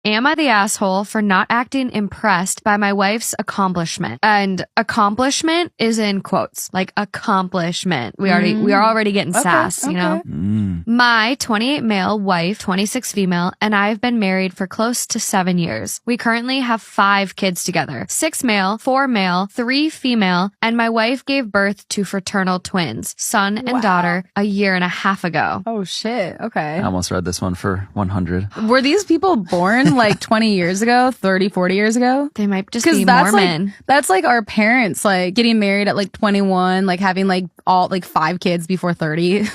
Am I the asshole for not acting impressed by my wife's accomplishment? And accomplishment is in quotes, like accomplishment. We are already getting sass, you know? My 28 male wife, 26 female, and I have been married for close to 7 years. We currently have 5 kids together, 6 male, 4 male, 3 female, and my wife gave birth to fraternal twins, son and daughter, a year and a half ago. Oh shit. Okay. I almost read this one for 100. Were these people born like 20 years ago, 30, 40 years ago? They might just be Mormon. That's like our parents, like getting married at like 21, like having like all like 5 kids before 30.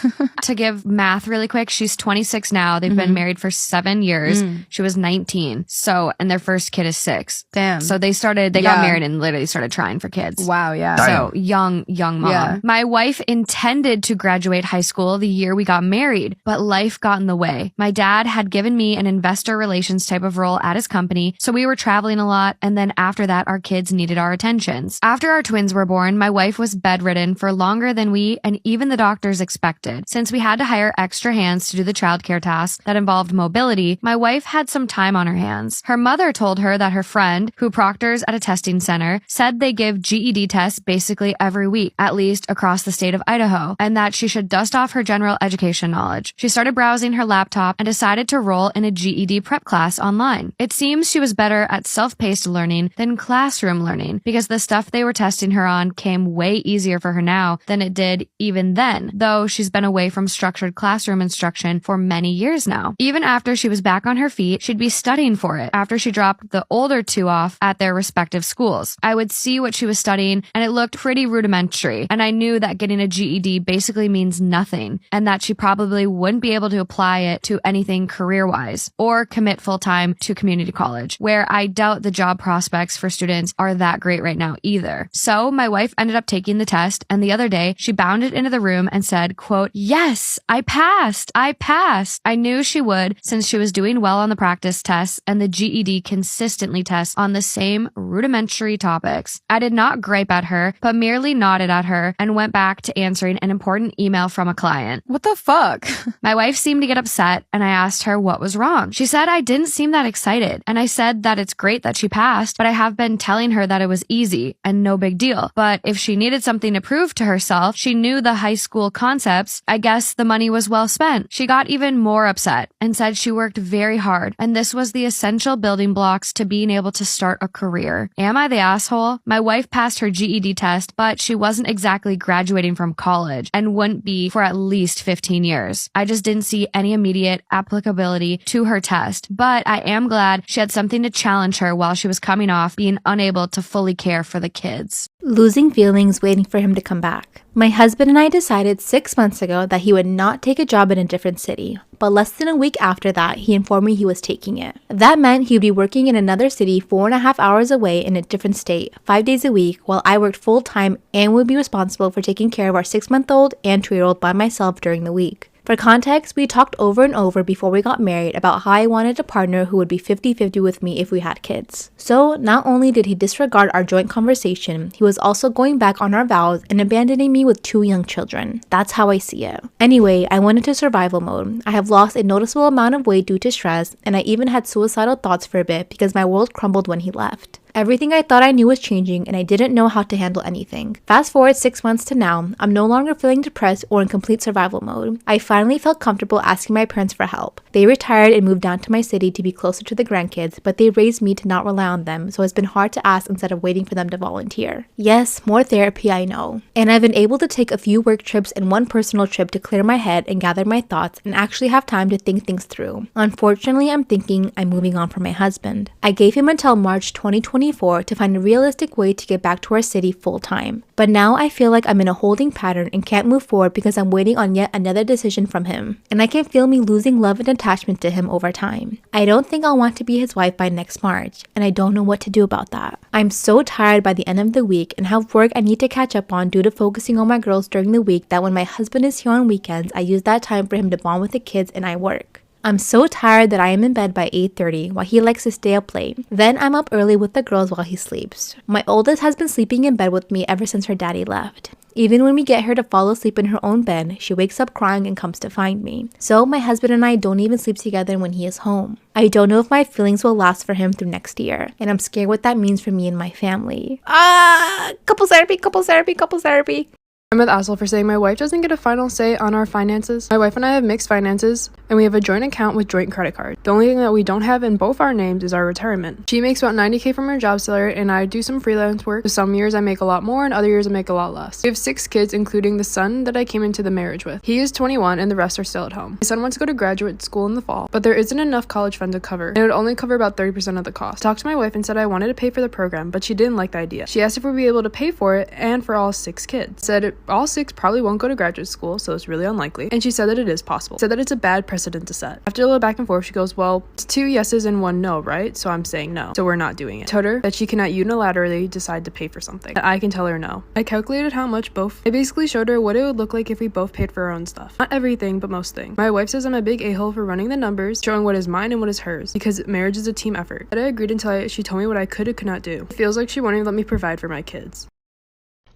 To give math really quick, she's 26 now. They've been married for 7 years. She was 19. So, and their first kid is 6. Damn. So they got married and literally started trying for kids. Wow, yeah. So young mom. Yeah. My wife intended to graduate high school the year we got married, but life got in the way. My dad had given me an investor relations type of role at his company, so we were traveling a lot, and then after that, our kids needed our attentions. After our twins were born, my wife was bedridden for longer than we and even the doctors expected. Since we had to hire extra hands to do the childcare tasks that involved mobility, my wife had some time on her hands. Her mother told her that her friend, who proctors at a testing center, said they give GED tests basically every week, at least across the state of Idaho, and that she should dust off her general education knowledge. She started browsing her laptop and decided to roll in a GED prep class online. It seems she was better at self-paced learning than classroom learning because the stuff they were testing her on came way easier for her now than it did even then, though she's been away from structured classroom instruction for many years now. Even after she was back on her feet, she'd be studying for it after she dropped the older 2 off at their respective schools. I would see what she was studying and it looked pretty rudimentary, and I knew that getting a GED basically means nothing and that she probably wouldn't be able to apply it to anything career-wise or commit full-time to community college, where I doubt the job prospects for students are that great right now either. So my wife ended up taking the test, and the other day she bounded into the room and said, quote, "Yes, I passed. I passed." I knew she would since she was doing well on the practice tests and the GED consistently tests on the same rudimentary topics. I did not gripe at her, but merely nodded at her and went back to answering an important email from a client. What the fuck? My wife seemed to get upset, and I asked her what was wrong. She said I didn't seem that excited, and I said that it's great that she passed, but I have been telling her that it was easy and no big deal. But if she needed something to prove to herself, she knew the high school concepts, I guess the money was well spent. She got even more upset and said she worked very hard, and this was the essential building blocks to being able to start a career. Am I the asshole? My wife passed her GED test, but she wasn't exactly graduating from college and wouldn't be for at least 15 years. I just didn't see any immediate applicability to her test, but I am glad she had something to challenge her while she was coming off being unable to fully care for the kids. Losing feelings waiting for him to come back. My husband and I decided 6 months ago that he would not take a job in a different city, but less than a week after that, he informed me he was taking it. That meant he would be working in another city 4.5 hours away in a different state, 5 days a week, while I worked full-time and would be responsible for taking care of our 6-month-old and 2-year-old by myself during the week. For context, we talked over and over before we got married about how I wanted a partner who would be 50-50 with me if we had kids. So, not only did he disregard our joint conversation, he was also going back on our vows and abandoning me with 2 young children. That's how I see it. Anyway, I went into survival mode. I have lost a noticeable amount of weight due to stress, and I even had suicidal thoughts for a bit because my world crumbled when he left. Everything I thought I knew was changing, and I didn't know how to handle anything. Fast forward 6 months to now, I'm no longer feeling depressed or in complete survival mode. I finally felt comfortable asking my parents for help. They retired and moved down to my city to be closer to the grandkids, but they raised me to not rely on them, so it's been hard to ask instead of waiting for them to volunteer. Yes, more therapy, I know. And I've been able to take a few work trips and one personal trip to clear my head and gather my thoughts and actually have time to think things through. Unfortunately, I'm thinking I'm moving on from my husband. I gave him until March 2024 to find a realistic way to get back to our city full-time. But now I feel like I'm in a holding pattern and can't move forward because I'm waiting on yet another decision from him. And I can feel me losing love and attachment to him over time. I don't think I'll want to be his wife by next March, and I don't know what to do about that. I'm so tired by the end of the week and have work I need to catch up on due to focusing on my girls during the week that when my husband is here on weekends, I use that time for him to bond with the kids and I work. I'm so tired that I am in bed by 8:30 while he likes to stay up late. Then I'm up early with the girls while he sleeps. My oldest has been sleeping in bed with me ever since her daddy left. Even when we get her to fall asleep in her own bed, she wakes up crying and comes to find me. So my husband and I don't even sleep together when he is home. I don't know if my feelings will last for him through next year, and I'm scared what that means for me and my family. Couples therapy, couples therapy, couples therapy. I'm with Asshole for saying my wife doesn't get a final say on our finances. My wife and I have mixed finances, and we have a joint account with joint credit card. The only thing that we don't have in both our names is our retirement. She makes about $90K from her job salary, and I do some freelance work. So some years I make a lot more, and other years I make a lot less. We have 6 kids, including the son that I came into the marriage with. He is 21, and the rest are still at home. My son wants to go to graduate school in the fall, but there isn't enough college fund to cover, and it would only cover about 30% of the cost. I talked to my wife and said I wanted to pay for the program, but she didn't like the idea. She asked if we'd be able to pay for it, and for all 6 kids. Said all 6 probably won't go to graduate school, so it's really unlikely, and she said that it is possible. Said that it's a bad precedent to set. After a little back and forth, she goes, well, it's 2 yeses and 1 no, right? So I'm saying no, so we're not doing it. Told her that she cannot unilaterally decide to pay for something, that I can tell her no. I calculated how much both. I basically showed her what it would look like if we both paid for our own stuff. Not everything, but most things. My wife says I'm a big a-hole for running the numbers, showing what is mine and what is hers, because marriage is a team effort. But I agreed until she told me what I could and could not do. It feels like she won't even let me provide for my kids.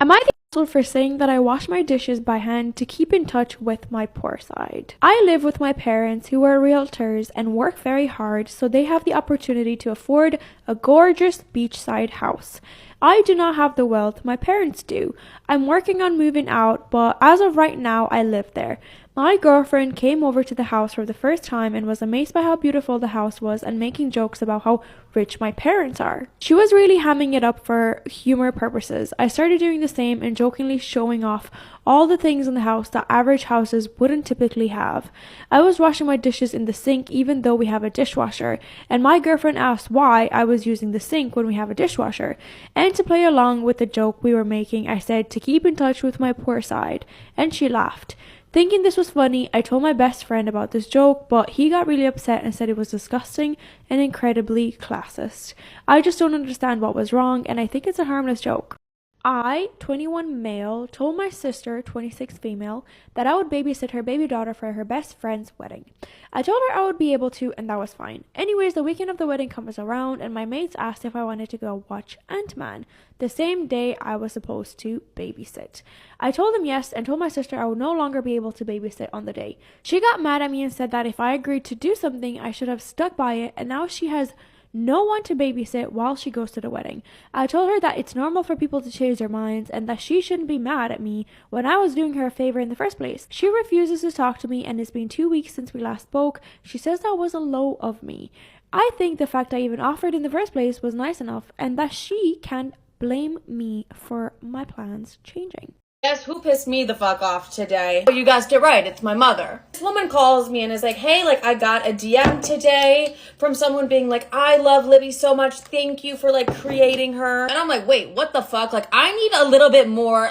Am I the asshole for saying that I wash my dishes by hand to keep in touch with my poor side? I live with my parents who are realtors and work very hard, so they have the opportunity to afford a gorgeous beachside house. I do not have the wealth my parents do. I'm working on moving out, but as of right now, I live there. My girlfriend came over to the house for the first time and was amazed by how beautiful the house was and making jokes about how rich my parents are. She was really hamming it up for humor purposes. I started doing the same and jokingly showing off all the things in the house that average houses wouldn't typically have. I was washing my dishes in the sink even though we have a dishwasher, and my girlfriend asked why I was using the sink when we have a dishwasher. And to play along with the joke we were making, I said to keep in touch with my poor side, and she laughed. Thinking this was funny, I told my best friend about this joke, but he got really upset and said it was disgusting and incredibly classist. I just don't understand what was wrong, and I think it's a harmless joke. I, 21 male, told my sister, 26 female, that I would babysit her baby daughter for her best friend's wedding. I told her I would be able to, and that was fine. Anyways, the weekend of the wedding comes around, and my mates asked if I wanted to go watch Ant-Man, the same day I was supposed to babysit. I told them yes, and told my sister I would no longer be able to babysit on the day. She got mad at me and said that if I agreed to do something, I should have stuck by it, and now she has no one to babysit while she goes to the wedding. I told her that it's normal for people to change their minds and that she shouldn't be mad at me when I was doing her a favor in the first place. She refuses to talk to me, and it's been 2 weeks since we last spoke. She says that was a low of me. I think the fact I even offered in the first place was nice enough, and that she can't blame me for my plans changing. Guess who pissed me the fuck off today? Oh, you guessed it right, it's my mother. This woman calls me and is like, hey, like, I got a DM today from someone being like, I love Libby so much, thank you for, like, creating her. And I'm like, wait, what the fuck? Like, I need a little bit more,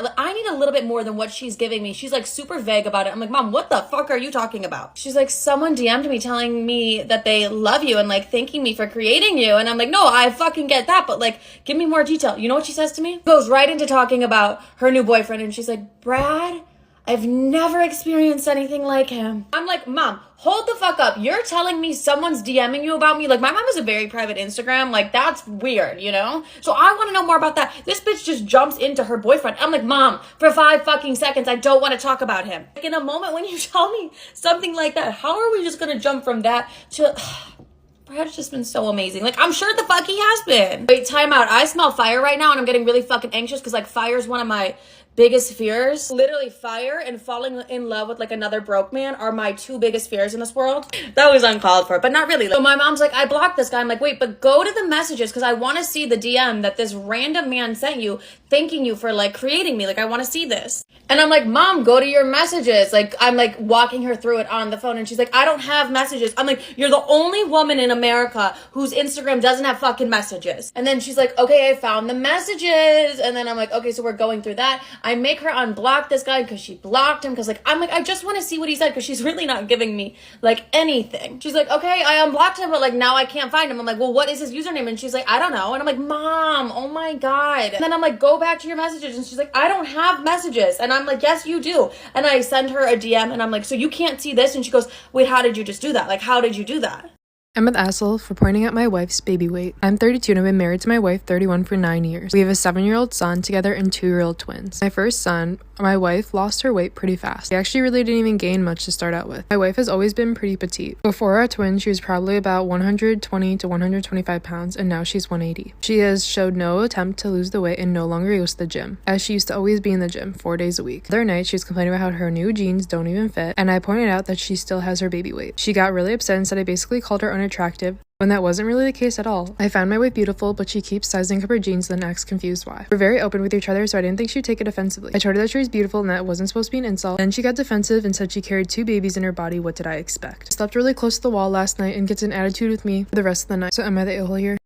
than what she's giving me. She's, like, super vague about it. I'm like, Mom, what the fuck are you talking about? She's like, someone DM'd me telling me that they love you and, like, thanking me for creating you. And I'm like, no, I fucking get that, but, like, give me more detail. You know what she says to me? Goes right into talking about her new boyfriend, and she's like, Brad, I've never experienced anything like him. I'm like, Mom, hold the fuck up. You're telling me someone's DMing you about me? Like, my mom has a very private Instagram. Like, that's weird, you know? So I want to know more about that. This bitch just jumps into her boyfriend. I'm like, Mom, for 5 fucking seconds, I don't want to talk about him. Like, in a moment when you tell me something like that, how are we just going to jump from that to... Brad's just been so amazing. Like, I'm sure the fuck he has been. Wait, time out. I smell fire right now, and I'm getting really fucking anxious because, like, fire is one of my biggest fears. Literally, fire and falling in love with, like, another broke man are my 2 biggest fears in this world. That was uncalled for, but not really. So my mom's like, I blocked this guy. I'm like, wait, but go to the messages because I want to see the DM that this random man sent you thanking you for, like, creating me. Like, I want to see this. And I'm like, Mom, go to your messages. Like, I'm, like, walking her through it on the phone, and she's like, I don't have messages. I'm like, you're the only woman in America whose Instagram doesn't have fucking messages. And then she's like, okay, I found the messages. And then I'm like, okay, so we're going through that. I make her unblock this guy because she blocked him because, like, I'm like, I just want to see what he said because she's really not giving me, like, anything. She's like, okay, I unblocked him, but, like, now I can't find him. I'm like, well, what is his username? And she's like, I don't know. And I'm like, Mom, oh my God. And then I'm like, go back to your messages. And she's like, I don't have messages. And I'm like, yes, you do. And I send her a DM, and I'm like, so you can't see this? And she goes, wait, how did you just do that? Like, how did you do that? Emma the asshole for pointing out my wife's baby weight. I'm 32 and I've been married to my wife 31 for 9 years. We have a 7-year-old son together and 2-year-old twins. My first son, my wife lost her weight pretty fast. She actually really didn't even gain much to start out with. My wife has always been pretty petite. Before our twins, she was probably about 120 to 125 pounds and now she's 180. She has showed no attempt to lose the weight and no longer goes to the gym, as she used to always be in the gym 4 days a week. The other night, she was complaining about how her new jeans don't even fit, and I pointed out that she still has her baby weight. She got really upset and said I basically called her unattractive, when that wasn't really the case at all. I found my wife beautiful, but she keeps sizing up her jeans and then acts confused why. We're very open with each other, so I didn't think she'd take it offensively. I told her that she was beautiful and that wasn't supposed to be an insult. Then she got defensive and said she carried 2 babies in her body. What did I expect? She slept really close to the wall last night and gets an attitude with me for the rest of the night. So am I the a-hole here?